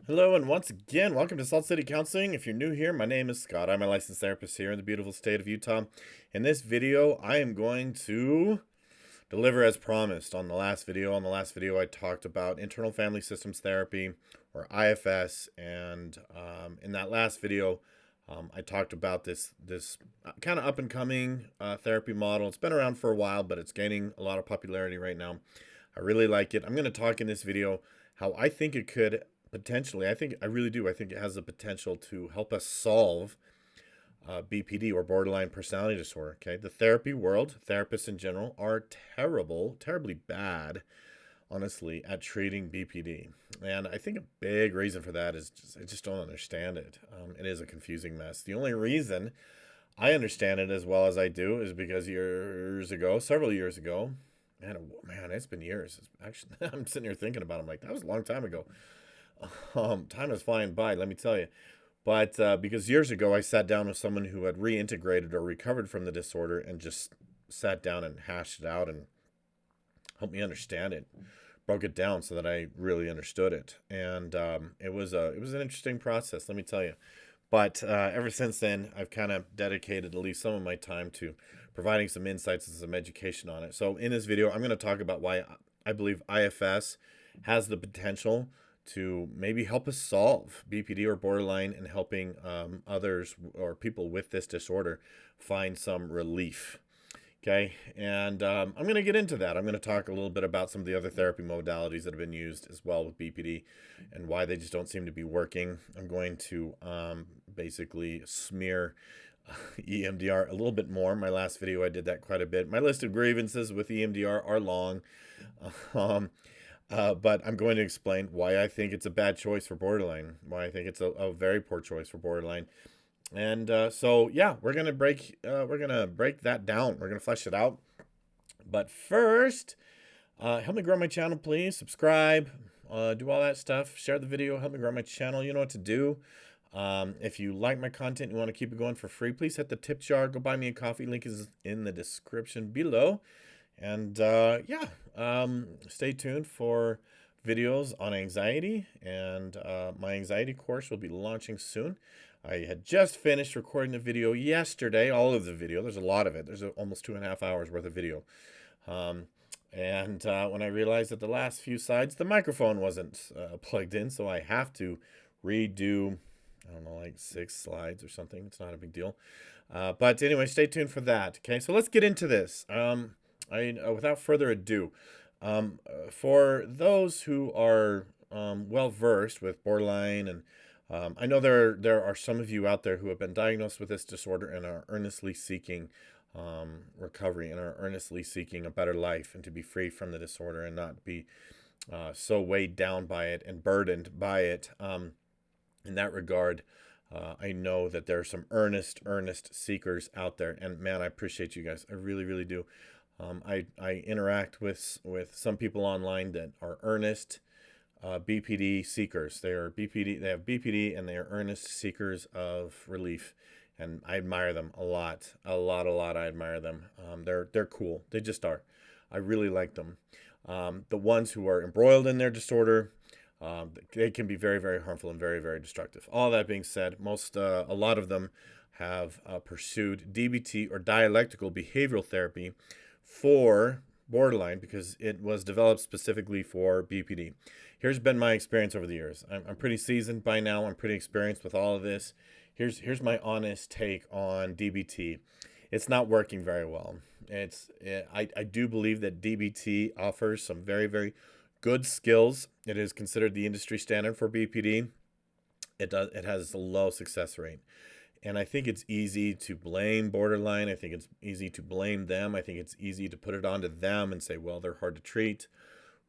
Hello, and once again, welcome to Salt City Counseling. If you're new here, my name is Scott. I'm a licensed therapist here in the beautiful state of Utah. In this video, I am going to deliver as promised on the last video. On the last video, I talked about internal family systems therapy, or IFS, and in that last video, I talked about this kind of up and coming therapy model. It's been around for a while, but it's gaining a lot of popularity right now. I really like it. I'm going to talk in this video how I think it could potentially, I really do. I think it has the potential to help us solve BPD, or borderline personality disorder. Okay, the therapy world, therapists in general, are terribly bad, honestly, at treating BPD. And I think a big reason for that is I just don't understand it. It is a confusing mess. The only reason I understand it as well as I do is because several years ago, man, it's been years. Actually, I'm sitting here thinking about it. I'm like, that was a long time ago. Time is flying by, let me tell you. But because years ago, I sat down with someone who had reintegrated or recovered from the disorder and just sat down and hashed it out and helped me understand it, broke it down so that I really understood it. And it was an interesting process, let me tell you. But ever since then, I've kind of dedicated at least some of my time to providing some insights and some education on it. So in this video, I'm going to talk about why I believe IFS has the potential to maybe help us solve BPD or borderline, and helping others or people with this disorder find some relief. Okay, and I'm going to get into that. I'm going to talk a little bit about some of the other therapy modalities that have been used as well with BPD and why they just don't seem to be working. I'm going to basically smear EMDR a little bit more. My last video, I did that quite a bit. My list of grievances with EMDR are long. But I'm going to explain why I think it's a bad choice for borderline, why I think it's a very poor choice for borderline. And so, yeah, we're gonna break that down. We're gonna flesh it out. But first, help me grow my channel, please. Subscribe, do all that stuff. Share the video. Help me grow my channel. You know what to do. If you like my content, you want to keep it going for free, please hit the tip jar. Go buy me a coffee. Link is in the description below. And stay tuned for videos on anxiety, and my anxiety course will be launching soon. I had just finished recording the video yesterday, all of the video. There's a lot of it. There's almost 2.5 hours worth of video. And when I realized that the last few slides, the microphone wasn't plugged in, so I have to redo, I don't know, like 6 slides or something. It's not a big deal. But anyway, stay tuned for that. Okay, so let's get into this. Without further ado, for those who are well versed with borderline, and I know there are some of you out there who have been diagnosed with this disorder and are earnestly seeking recovery, and are earnestly seeking a better life and to be free from the disorder and not be so weighed down by it and burdened by it. In that regard, I know that there are some earnest seekers out there, and man, I appreciate you guys. I really do. I interact with some people online that are earnest BPD seekers. They have BPD, and they are earnest seekers of relief, and I admire them a lot. I admire them. They're cool. They just are. I really like them. The ones who are embroiled in their disorder, they can be very harmful and very destructive. All that being said, a lot of them have pursued DBT, or dialectical behavioral therapy, for borderline because it was developed specifically for BPD. Here's been my experience over the years. I'm pretty seasoned by now. I'm pretty experienced with all of this. Here's my honest take on DBT. It's not working very well. I do believe that DBT offers some very good skills. It is considered the industry standard for BPD. It has a low success rate. And I think it's easy to blame borderline. I think it's easy to blame them. I think it's easy to put it onto them and say, well, they're hard to treat,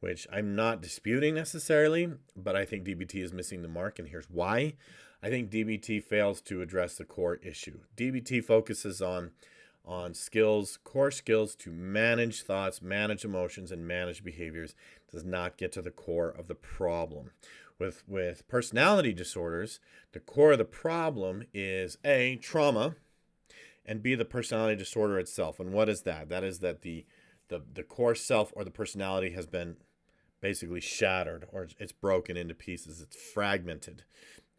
which I'm not disputing necessarily, but I think DBT is missing the mark, and here's why. I think DBT fails to address the core issue. DBT focuses on skills, core skills to manage thoughts, manage emotions, and manage behaviors. It does not get to the core of the problem. With personality disorders, the core of the problem is A, trauma, and B, the personality disorder itself. And what is that? That is that the core self or the personality has been basically shattered, or it's broken into pieces. It's fragmented.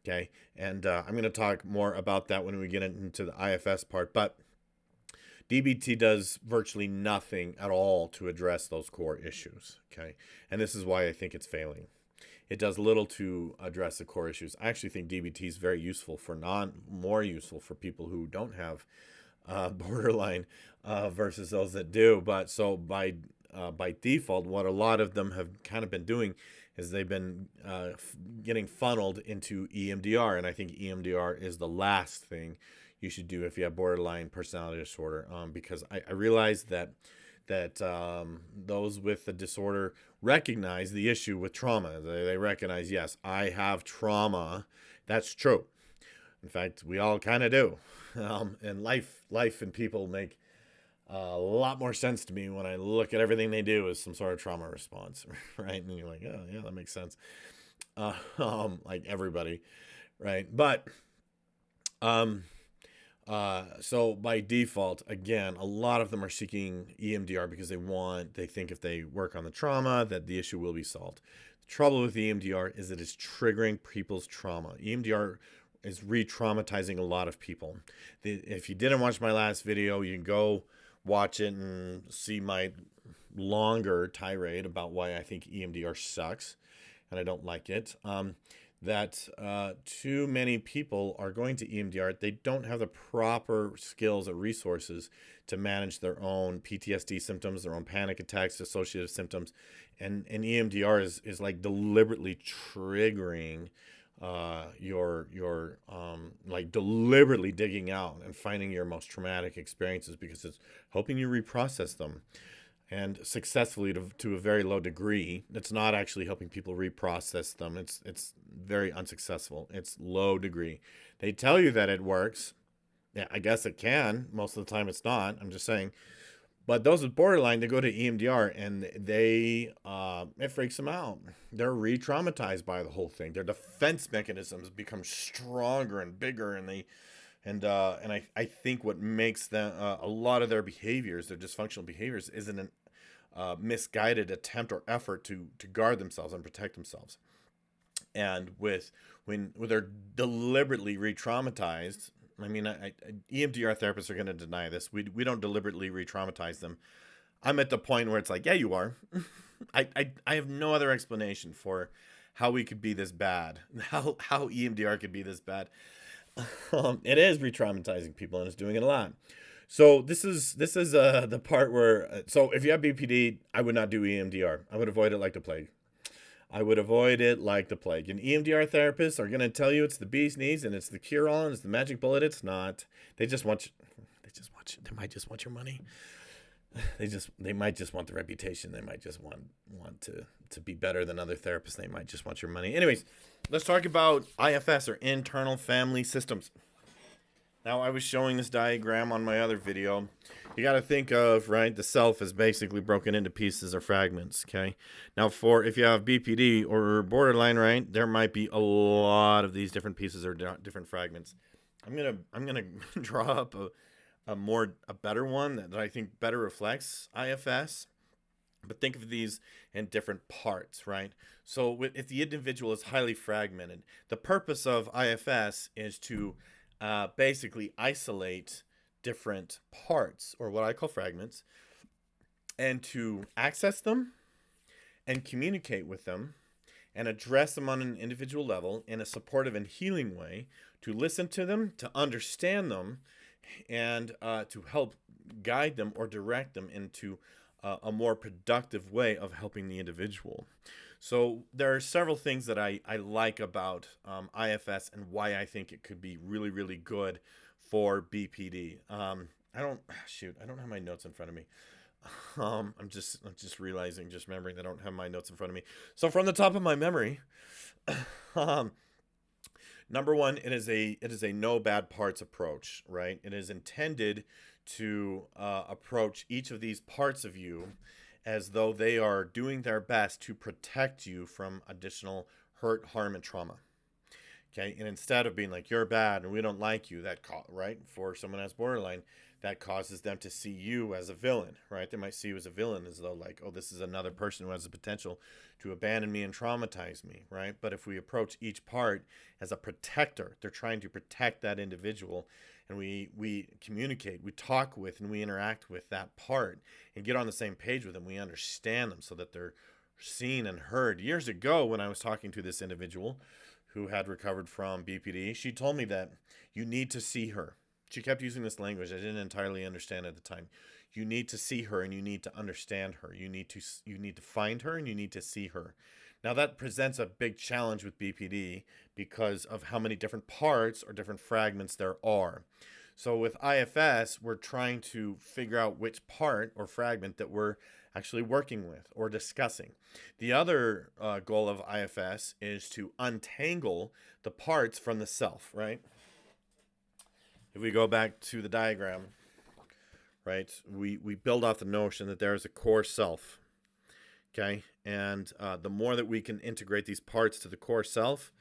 Okay. And I'm going to talk more about that when we get into the IFS part. But DBT does virtually nothing at all to address those core issues. Okay. And this is why I think it's failing. It does little to address the core issues. I actually think DBT is very useful for more useful for people who don't have borderline versus those that do. But so by default, what a lot of them have kind of been doing is they've been getting funneled into EMDR, and I think EMDR is the last thing you should do if you have borderline personality disorder, because I realize that those with the disorder recognize the issue with trauma. They recognize, yes, I have trauma. That's true. In fact, we all kind of do. And life and people make a lot more sense to me when I look at everything they do as some sort of trauma response, right? And you're like, oh, yeah, that makes sense. Like everybody, right? But so by default, again, a lot of them are seeking EMDR because they think if they work on the trauma that the issue will be solved. The trouble with EMDR is it is triggering people's trauma. EMDR is re-traumatizing a lot of people. If you didn't watch my last video, you can go watch it and see my longer tirade about why I think EMDR sucks and I don't like it. That too many people are going to EMDR. They don't have the proper skills or resources to manage their own PTSD symptoms, their own panic attacks, associated symptoms. And EMDR is like deliberately triggering your like deliberately digging out and finding your most traumatic experiences because it's helping you reprocess them, and successfully to a very low degree. It's not actually helping people reprocess them. It's very unsuccessful. It's low degree. They tell you that it works. Yeah, I guess it can. Most of the time it's not. I'm just saying. But those with borderline, they go to EMDR and it freaks them out. They're re-traumatized by the whole thing. Their defense mechanisms become stronger and bigger, and I think what makes them a lot of their behaviors, their dysfunctional behaviors, is an misguided attempt or effort to guard themselves and protect themselves. And when they're deliberately re-traumatized, I mean, EMDR therapists are going to deny this. We don't deliberately re-traumatize them. I'm at the point where it's like, yeah, you are. I have no other explanation for how we could be this bad, how EMDR could be this bad. It is re-traumatizing people, and it's doing it a lot. So this is the part where, so if you have BPD, I would not do EMDR. I would avoid it like the plague. And EMDR therapists are going to tell you it's the bee's knees and it's the cure-all and it's the magic bullet. It's not. They might just want your money. They might just want the reputation. They might just want to be better than other therapists. They might just want your money. Anyways, let's talk about IFS, or internal family systems. Now, I was showing this diagram on my other video. You got to think of, right, the self is basically broken into pieces or fragments, okay? Now, if you have BPD or borderline, right, there might be a lot of these different pieces or different fragments. I'm gonna draw up a better one that I think better reflects IFS. But think of these in different parts, right? So if the individual is highly fragmented, the purpose of IFS is to basically isolate different parts, or what I call fragments, and to access them and communicate with them and address them on an individual level in a supportive and healing way, to listen to them, to understand them, and to help guide them or direct them into a more productive way of helping the individual. So there are several things that I like about IFS and why I think it could be really, really good for BPD. I don't have my notes in front of me. I'm just remembering that I don't have my notes in front of me. So from the top of my memory, number one, it is a no bad parts approach, right? It is intended to approach each of these parts of you as though they are doing their best to protect you from additional hurt, harm, and trauma. Okay, and instead of being like you're bad and we don't like you, right, for someone who has borderline, that causes them to see you as a villain, right? They might see you as a villain, as though like, oh, this is another person who has the potential to abandon me and traumatize me, right? But if we approach each part as a protector, they're trying to protect that individual, and we communicate, we talk with, and we interact with that part and get on the same page with them. We understand them so that they're seen and heard. Years ago, when I was talking to this individual who had recovered from BPD, she told me that you need to see her. She kept using this language I didn't entirely understand at the time. You need to see her and you need to understand her. You need to find her and you need to see her. Now that presents a big challenge with BPD because of how many different parts or different fragments there are. So with IFS, we're trying to figure out which part or fragment that we're actually working with or discussing. The other goal of IFS is to untangle the parts from the self, right? If we go back to the diagram, right, we build off the notion that there is a core self, okay? And the more that we can integrate these parts to the core self,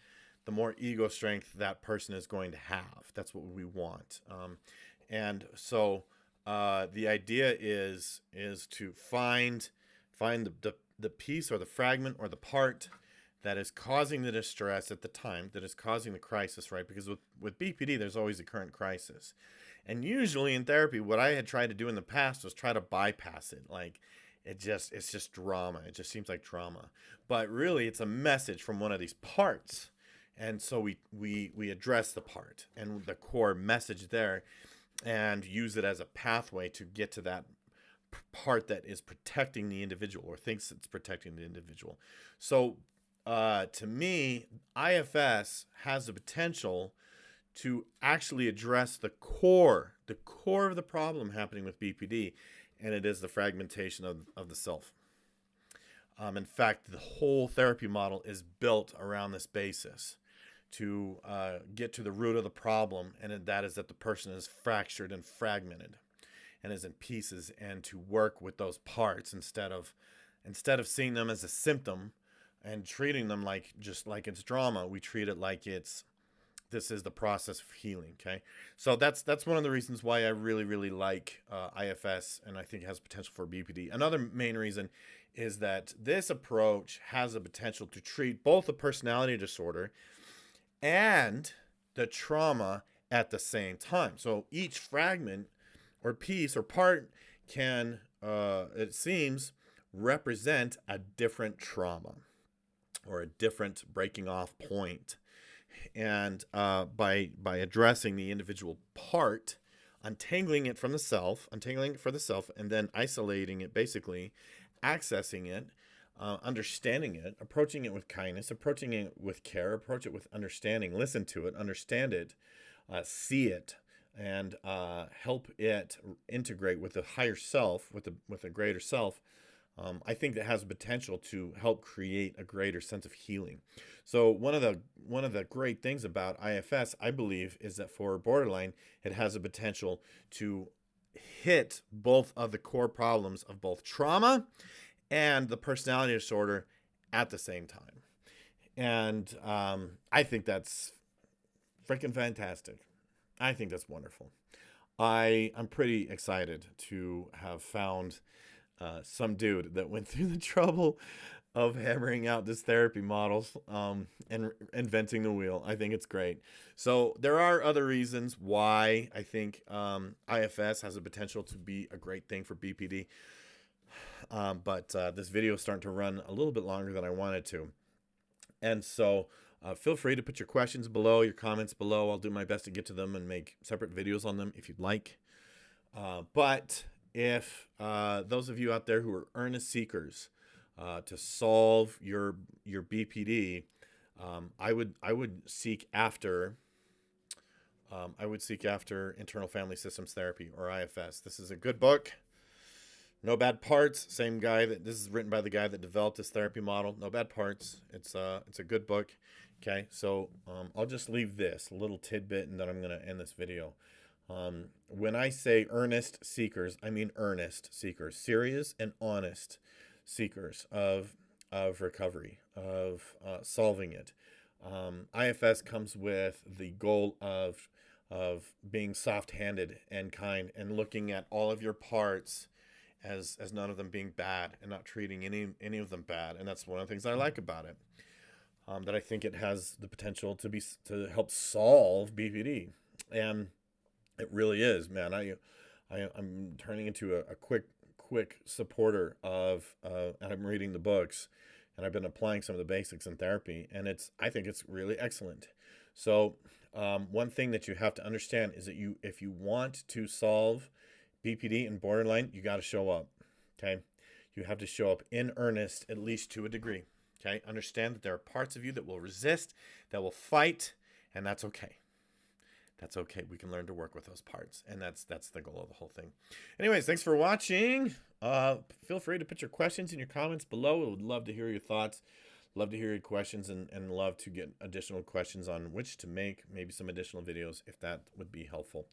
the more ego strength that person is going to have. That's what we want. And so the idea is to find the piece or the fragment or the part that is causing the distress at the time, that is causing the crisis, right? Because with BPD, there's always a current crisis. And usually in therapy, what I had tried to do in the past was try to bypass it. Like, it's just drama. It just seems like drama. But really, it's a message from one of these parts. And so we address the part and the core message there and use it as a pathway to get to that part that is protecting the individual or thinks it's protecting the individual. So to me, IFS has the potential to actually address the core of the problem happening with BPD, and it is the fragmentation of the self. In fact, the whole therapy model is built around this basis to get to the root of the problem, and that is that the person is fractured and fragmented and is in pieces, and to work with those parts instead of seeing them as a symptom and treating them like just like it's drama. We treat it like this is the process of healing. Okay, so that's one of the reasons why I really like IFS, and I think it has potential for BPD. Another main reason is that this approach has the potential to treat both the personality disorder and the trauma at the same time. So each fragment or piece or part can, it seems, represent a different trauma or a different breaking off point. And by addressing the individual part, untangling it for the self, and then isolating it, basically accessing it, understanding it, approaching it with kindness, approaching it with care, approach it with understanding, listen to it, understand it, see it, and help it integrate with the higher self, with a greater self. I think that has potential to help create a greater sense of healing. So one of the great things about IFS, I believe, is that for borderline, it has a potential to hit both of the core problems of both trauma and the personality disorder at the same time. And I think that's freaking fantastic. I think that's wonderful. I'm pretty excited to have found some dude that went through the trouble of hammering out this therapy models and inventing the wheel. I think it's great. So there are other reasons why I think IFS has the potential to be a great thing for BPD. But this video is starting to run a little bit longer than I wanted to. And so feel free to put your questions below, your comments below. I'll do my best to get to them and make separate videos on them if you'd like. But if those of you out there who are earnest seekers to solve your BPD, I would seek after internal family systems therapy, or IFS. This is a good book. No bad parts. This is written by the guy that developed this therapy model. No bad parts. It's a good book. Okay, so I'll just leave this little tidbit, and then I'm gonna end this video. When I say earnest seekers, I mean earnest seekers, serious and honest seekers of recovery, of solving it, IFS comes with the goal of being soft-handed and kind, and looking at all of your parts as none of them being bad, and not treating any of them bad. And that's one of the things I like about it. That I think it has the potential to help solve BPD, and it really is, man. I'm turning into a quick supporter of, and I'm reading the books, and I've been applying some of the basics in therapy, and I think it's really excellent. So one thing that you have to understand is that if you want to solve BPD and borderline, you got to show up. Okay, you have to show up in earnest, at least to a degree. Okay, understand that there are parts of you that will resist, that will fight, and that's okay. That's okay. We can learn to work with those parts, and that's the goal of the whole thing. Anyways, thanks for watching. Feel free to put your questions in your comments below. I would love to hear your thoughts, love to hear your questions, and love to get additional questions on which to make maybe some additional videos if that would be helpful.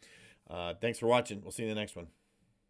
Thanks for watching. We'll see you in the next one.